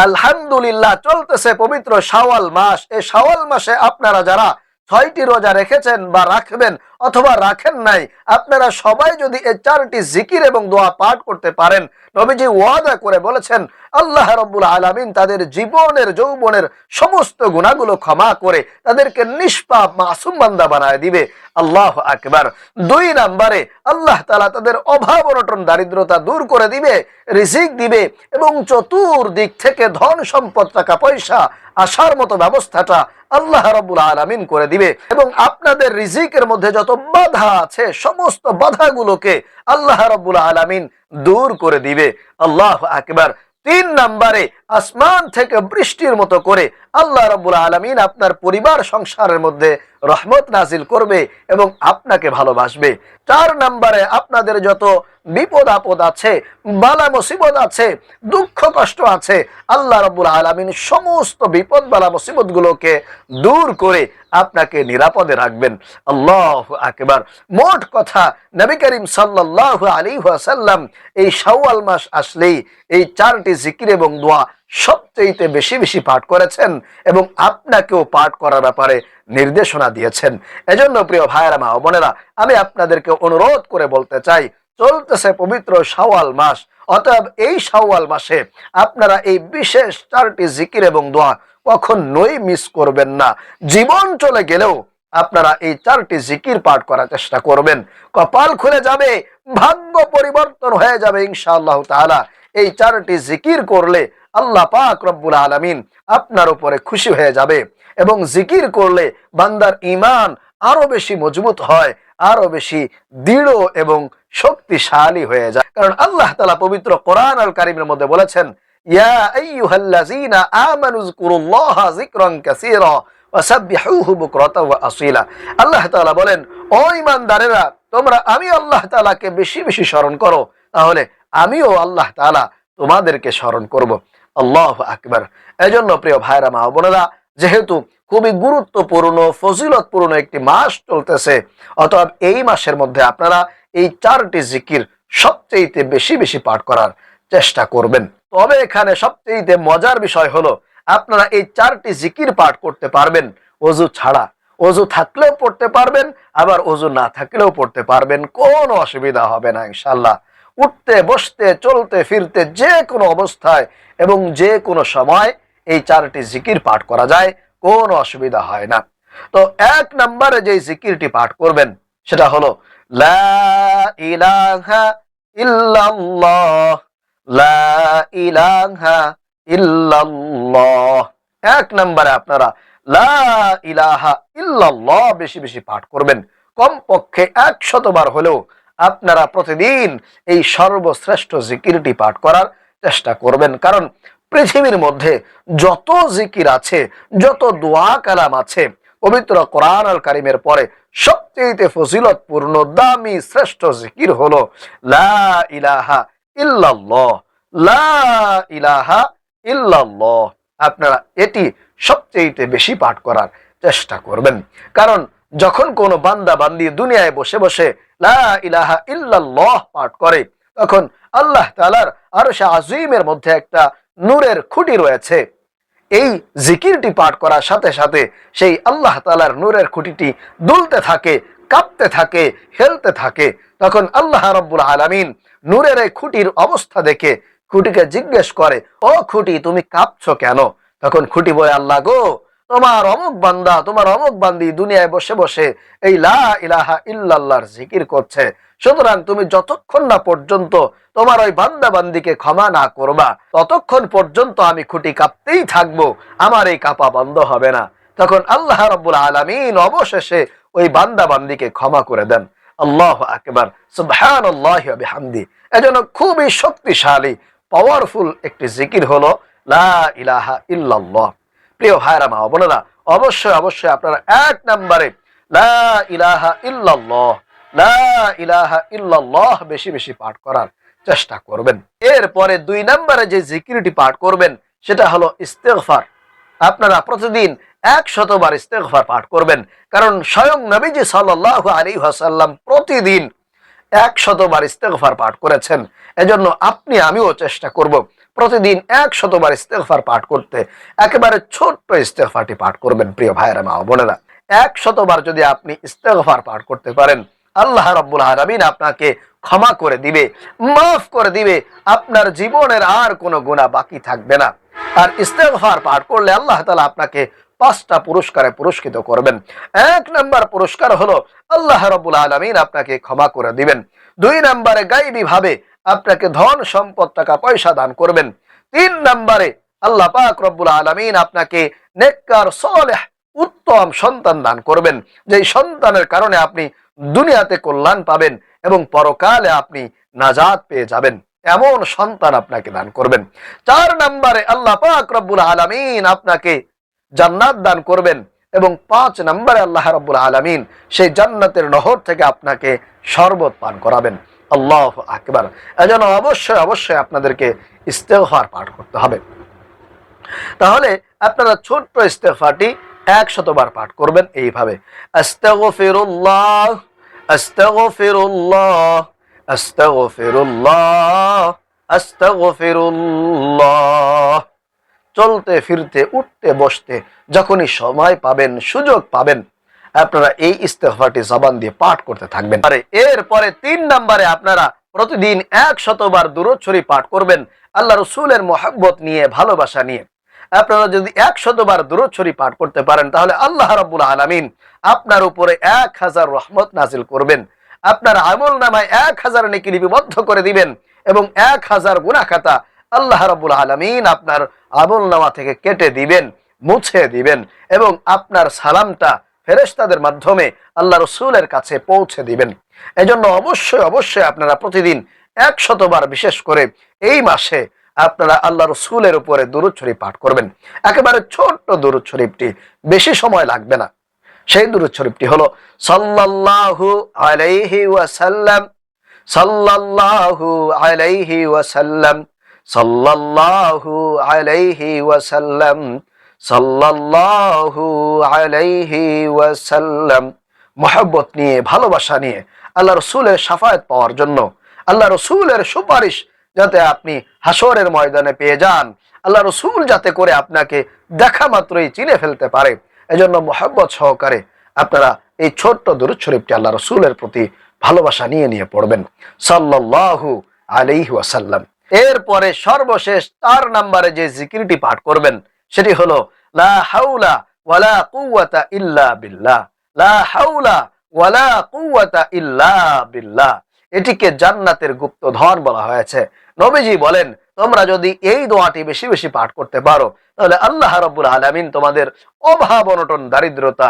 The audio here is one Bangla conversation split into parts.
আলহামদুলিল্লাহ চলতেছে পবিত্র শাওয়াল মাস। এই শাওয়াল মাসে আপনারা যারা 6টি রোজা রেখেছেন বা রাখবেন অথবা রাখেন নাই, আপনারা সবাই যদি এই 4টি জিকির এবং দোয়া পাঠ করতে পারেন, নবীজি ওয়াদা করে বলেছেন আল্লাহ রাব্বুল আলামিন তাদের জীবনের যৌবনের সমস্ত গুনাহগুলো ক্ষমা করে তাদেরকে নিষ্পাপ মাসুম বান্দা বানায় দিবে। আল্লাহু আকবার। 2 নম্বরে আল্লাহ তাআলা তাদের অভাব অনটন দারিদ্রতা দূর করে দিবে, রিজিক দিবে এবং চতুর্দিক থেকে ধন সম্পদ টাকা পয়সা আসার মতো ব্যবস্থাটা আল্লাহ রাব্বুল আলামিন করে দিবে এবং আপনাদের রিজিকের মধ্যে যত বাধা আছে সমস্ত বাধাগুলোকে আল্লাহ রাব্বুল আলামিন দূর করে দিবে। আল্লাহু আকবার। 3 নম্বরে আসমান থেকে বৃষ্টির মতো করে আল্লাহ রাব্বুল আলামিন আপনার পরিবার সংসারের মধ্যে রহমত নাজিল করবে এবং আপনাকে ভালোবাসবে। 4 নম্বরে আপনাদের যত বিপদ আপদ আছে, বালা মুসিবত আছে, দুঃখ কষ্ট আছে, আল্লাহ রাব্বুল আলামিন সমস্ত বিপদ বালা মুসিবত গুলোকে দূর করে আপনাকে নিরাপদে রাখবেন। আল্লাহু আকবার। মোট কথা নবী করিম সাল্লাল্লাহু আলাইহি ওয়াসাল্লাম এই শাওয়াল মাস আসলেই এই 4টি জিকির এবং দোয়া সবচেয়ে বেশি বেশি পাঠ করেছেন এবং আপনাকেও পাঠ করার ব্যাপারে নির্দেশনা দিয়েছেন। এজন্য প্রিয় ভাইয়েরা মা ও বোনেরা, আমি আপনাদেরকে অনুরোধ করে বলতে চাই, চলতেছে পবিত্র শাওয়াল মাস, অতএব এই শাওয়াল মাসে আপনারা এই বিশেষ 4টি জিকির এবং দোয়া কখনোই মিস করবেন না। জীবন চলে গেলেও আপনারা এই 4টি জিকির পাঠ করার চেষ্টা করবেন। কপাল খুলে যাবে, ভাগ্য পরিবর্তন হয়ে যাবে ইনশাআল্লাহ তাআলা। এই 4টি জিকির করলে আল্লাহ পাক রব্বুল আলামিন আপনার উপরে খুশি হয়ে যাবে এবং জিকির করলে বান্দার ঈমান আরো বেশি মজবুত হয়, আরো বেশি দৃঢ় এবং শক্তিশালী হয়ে যায়। কারণ আল্লাহ তাআলা পবিত্র কোরআন আল কারীমের মধ্যে বলেছেন, ইয়া আইয়ুহাল্লাযীনা আমানু যিকুরুল্লাহা যিকরান কাসীরা ওয়াসাব্বিহুহু বুকরাতাও ওয়া আসীলা। আল্লাহ তাআলা বলেন, ও ঈমানদারেরা, তোমরা আমি আল্লাহ তাআলাকে বেশি বেশি স্মরণ করো, তাহলে আমিও আল্লাহ তাআলা তোমাদেরকে স্মরণ করব। আল্লাহু আকবার। এজন্য প্রিয় ভাইরা মা ও বোনেরা, যেহেতু খুবই গুরুত্বপূর্ণ ফজিলতপূর্ণ একটি মাস চলতেছে, অতএব এই মাসের মধ্যে আপনারা এই 4টি জিকির সবচেয়ে বেশি বেশি পাঠ করার চেষ্টা করবেন। তবে এখানে সবচেয়ে মজার বিষয় হলো আপনারা এই 4টি জিকির পাঠ করতে পারবেন ওযু ছাড়া। ওযু থাকলেও পড়তে পারবেন, আবার ওযু না থাকলেও পড়তে পারবেন, কোনো অসুবিধা হবে না ইনশাআল্লাহ। উঠতে বসতে চলতে ফিরতে যে কোনো অবস্থায় এবং যে কোনো সময় এই 4টি জিকির পাঠ করা যায়, কোনো অসুবিধা হয় না। তো 1 নম্বরে যে জিকিরটি পাঠ করবেন সেটা হলো লা ইলাহা ইল্লাল্লাহ, লা ইলাহা ইল্লাল্লাহ। 1 নম্বরে আপনারা লা ইলাহা ইল্লাল্লাহ বেশি বেশি পাঠ করবেন। কমপক্ষে 100 বার হলেও আপনারা প্রতিদিন এই সর্বশ্রেষ্ঠ জিকিরটি পাঠ করার চেষ্টা করবেন। কারণ পৃথিবীর মধ্যে যত জিকির আছে, যত দোয়া কালাম আছে, পবিত্র কোরআন আল কারীমের পরে সবচেয়ে ফজিলতপূর্ণ দামি শ্রেষ্ঠ জিকির হলো লা ইলাহা ইল্লাল্লাহ, লা ইলাহা ইল্লাল্লাহ। আপনারা এটি সবচেয়ে বেশি পাঠ করার চেষ্টা করবেন। কারণ যখন কোনো বান্দা বান্দি দুনিয়ায় বসে বসে লা ইলাহা ইল্লাল্লাহ পাঠ করে, তখন আল্লাহ তাআলার আরশে আজিমের মধ্যে একটা নূরের খুঁটি রয়েছে। এই জিকিরটি পাঠ করার সাথে সাথে সেই আল্লাহ তাআলার নূরের খুঁটিটি দুলতে থাকে, কাঁপতে থাকে, হেলতে থাকে। তখন আল্লাহ রাব্বুল আলামিন নূরের এই খুঁটির অবস্থা দেখে খুঁটিকে জিজ্ঞেস করে, ও খুঁটি, তুমি কাঁপছো কেন? তখন খুঁটি বলে, আল্লাহ গো, তোমার অমুক বান্দা, তোমার অমুক বান্দি দুনিয়ায় বসে বসে এই লা ইলাহা ইল্লাল্লাহর জিকির করছে, সুতরাং তুমি যতক্ষণ না পর্যন্ত তোমার ওই বান্দা বান্দিকে ক্ষমা না করবা, ততক্ষণ পর্যন্ত আমি খুঁটি কাঁপতেই থাকবো, আমার এই কাঁপা বন্ধ হবে না। তখন আল্লাহ রাব্বুল আলামিন অবশেষে ওই বান্দা বান্দিকে ক্ষমা করে দেন। আল্লাহু আকবার, সুবহানাল্লাহি ওয়া বিহামদি। এজন্য খুবই শক্তিশালী পাওয়ারফুল একটি জিকির হলো লা ইলাহা ইল্লাল্লাহ। প্রিয় ভাইরা মা বোনেরা, অবশ্যই অবশ্যই আপনারা 1 নম্বরে লা ইলাহা ইল্লাল্লাহ, লা ইলাহা ইল্লাল্লাহ বেশি বেশি পাঠ করার চেষ্টা করবেন। এরপরে 2 নম্বরে যে জিকিরটি পাঠ করবেন সেটা হলো ইস্তেগফার। আপনারা প্রতিদিন 100 বার ইস্তেগফার পাঠ করবেন। কারণ স্বয়ং নবীজি সাল্লাল্লাহু আলাইহি ওয়াসাল্লাম প্রতিদিন 100 বার ইস্তেগফার পাঠ করেছেন। এজন্য আপনি আমিও চেষ্টা করব প্রতিদিন 100 বার ইস্তেগফার পাঠ করতে একেবারে ছোট্ট ইস্তেগফারটি পাঠ করবেন। প্রিয় ভাইয়েরা মা বোনেরা, 100 বার যদি আপনি ইস্তেগফার পাঠ করতে পারেন, আল্লাহ রাব্বুল আলামিন আপনাকে ক্ষমা করে দিবে, মাফ করে দিবে। আপনার জীবনের আর কোনো গুনাহ বাকি থাকবে না। আর ইস্তেগফার পাঠ করলে আল্লাহ তাআলা আপনাকে 5টা পুরস্কারে পুরস্কৃত করবেন। 1 নাম্বার পুরস্কার হলো আল্লাহ রাব্বুল আলামিন আপনাকে ক্ষমা করে দিবেন। 2 নম্বরে গায়বী ভাবে আপনাকে ধন সম্পদ টাকা পয়সা দান করবেন। 3 নম্বরে আল্লাহ পাক রব্বুল আলামিন আপনাকে নেককার সালেহ উত্তম সন্তান দান করবেন, যেই সন্তানের কারণে আপনি দুনিয়াতে কল্যাণ পাবেন এবং পরকালে আপনি নাজাত পেয়ে যাবেন, এমন সন্তান আপনাকে দান করবেন। 4 নম্বরে আল্লাহ পাক রব্বুল আলামিন আপনাকে জান্নাত দান করবেন এবং 5 নম্বরে আল্লাহ রাব্বুল আলামিন সেই জান্নাতের নহর থেকে আপনাকে শরবত পান করাবেন। আল্লাহু আকবার। এজন্য অবশ্যই অবশ্যই আপনাদেরকে ইস্তেগফার পাঠ করতে হবে। তাহলে আপনারা ছোট্ট ইস্তেগফারটি 100 বার পাঠ করবেন এইভাবে, আস্তাগফিরুল্লাহ আস্তাগফিরুল্লাহ আস্তাগফিরুল্লাহ আস্তাগফিরুল্লাহ। চলতে ফিরতে উঠতে বসতে যখনই সময় পাবেন, সুযোগ পাবেন, আপনারা এই ইস্তেগফারটি জবান দিয়ে পাঠ করতে থাকবেন। আর এরপরে 3 নম্বরে আপনারা প্রতিদিন 100 বার দুরূদ শরীফ পাঠ করবেন আল্লাহ রাসূলের মহব্বত নিয়ে, ভালোবাসা নিয়ে। আপনারা যদি 100 বার দুরূদ শরীফ পাঠ করতে পারেন, তাহলে আল্লাহ রাব্বুল আলামিন আপনার উপরে 1000 রহমত নাজিল করবেন। আপনার আমল নামায় 1000 নেকি লিপিবদ্ধ করে দিবেন এবং 1000 গুনাহ খাতা আল্লাহ রাব্বুল আলামিন আপনার আমল নামা থেকে কেটে দিবেন, মুছে দিবেন এবং আপনার সালামটা ফেরেশতাদের মাধ্যমে আল্লাহ রাসূলের কাছে পৌঁছে দিবেন। এজন্য অবশ্যই অবশ্যই আপনারা প্রতিদিন 100 বার, বিশেষ করে এই মাসে আপনারা আল্লাহ রাসূলের উপরে দুরূদ শরীফ পাঠ করবেন। একেবারে ছোট্ট দুরূদ শরীফটি, বেশি সময় লাগবে না। সেই দুরূদ শরীফটি হলো সাল্লাল্লাহু আলাইহি ওয়াসাল্লাম সাল্লাল্লাহু আলাইহি ওয়াসাল্লাম সাল্লাল্লাহু আলাইহি ওয়াসাল্লাম সাল্লাল্লাহু আলাইহি ওয়াসাল্লাম। মহব্বত নিয়ে, ভালোবাসা নিয়ে আল্লাহ রাসূলের শাফায়াত পাওয়ার জন্য, আল্লাহ রাসূলের সুপারিশ যাতে আপনি হাসরের ময়দানে পেয়ে যান, আল্লাহ রাসূল যাতে করে আপনাকে দেখা মাত্রই চিনে ফেলতে পারে, এজন্য মহব্বত সহকারে আপনারা এই ছোট্ট দুরূদ শরীফটি আল্লাহ রাসূলের প্রতি ভালোবাসা নিয়ে নিয়ে পড়বেন, সাল্লাল্লাহু আলাইহি ওয়াসাল্লাম। এরপরে সর্বশেষ 4 নম্বরে যে জিকিরটি পাঠ করবেন সেটি হলো লা হাওলা ওয়ালা কুওয়াতা ইল্লা বিল্লাহ, লা হাওলা ওয়ালা কুওয়াতা ইল্লা বিল্লাহ। এটিকে জান্নাতের গুপ্তধন বলা হয়েছে। নবীজি বলেন, তোমরা যদি এই দোয়াটি বেশি বেশি পাঠ করতে পারো, তাহলে আল্লাহ রাব্বুল আলামিন তোমাদের অভাব অনটন দারিদ্রতা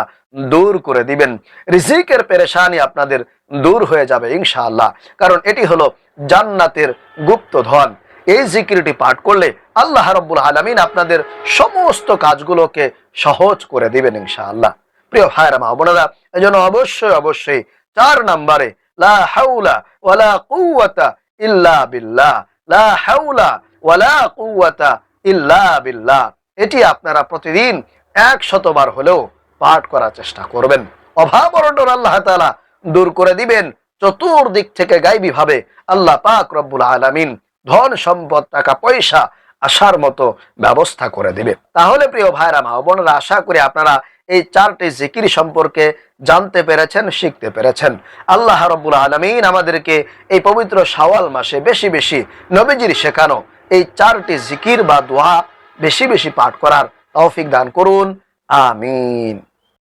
দূর করে দিবেন, রিজিকের পেরেশানি আপনাদের দূর হয়ে যাবে ইনশাআল্লাহ। কারণ এটি হলো জান্নাতের গুপ্তধন। এই জিকিরটি পাঠ করলে আল্লাহ রাব্বুল আলামিন আপনাদের সমস্ত কাজগুলোকে সহজ করে দিবেন ইনশাআল্লাহ। প্রিয় ভাইরা মা বোনেরা, এজন্য অবশ্যই অবশ্যই 4 নম্বরে লা হাওলা ওয়ালা কুওয়াতা ইল্লা বিল্লাহ, লা হাওলা ওয়ালা কুওয়াতা ইল্লা বিল্লাহ, এটি আপনারা প্রতিদিন 100 বার হলেও পাঠ করার চেষ্টা করবেন। অভাব অনটন আল্লাহ তাআলা দূর করে দিবেন। চতুর্দিক থেকে গায়বী ভাবে আল্লাহ পাক রব্বুল আলামিন ধন সম্পদ টাকা পয়সা আসার মতো ব্যবস্থা করে দিবে। তাহলে প্রিয় ভাইরা মা বোনেরা, আশা করি আপনারা এই 4টি জিকির সম্পর্কে জানতে পেরেছেন, শিখতে পেরেছেন। আল্লাহ রাব্বুল আলামিন আমাদেরকে এই পবিত্র শাওয়াল মাসে বেশি বেশি নবীজির শেখানো এই 4টি জিকির বা দোয়া বেশি বেশি পাঠ করার তৌফিক দান করুন। আমিন।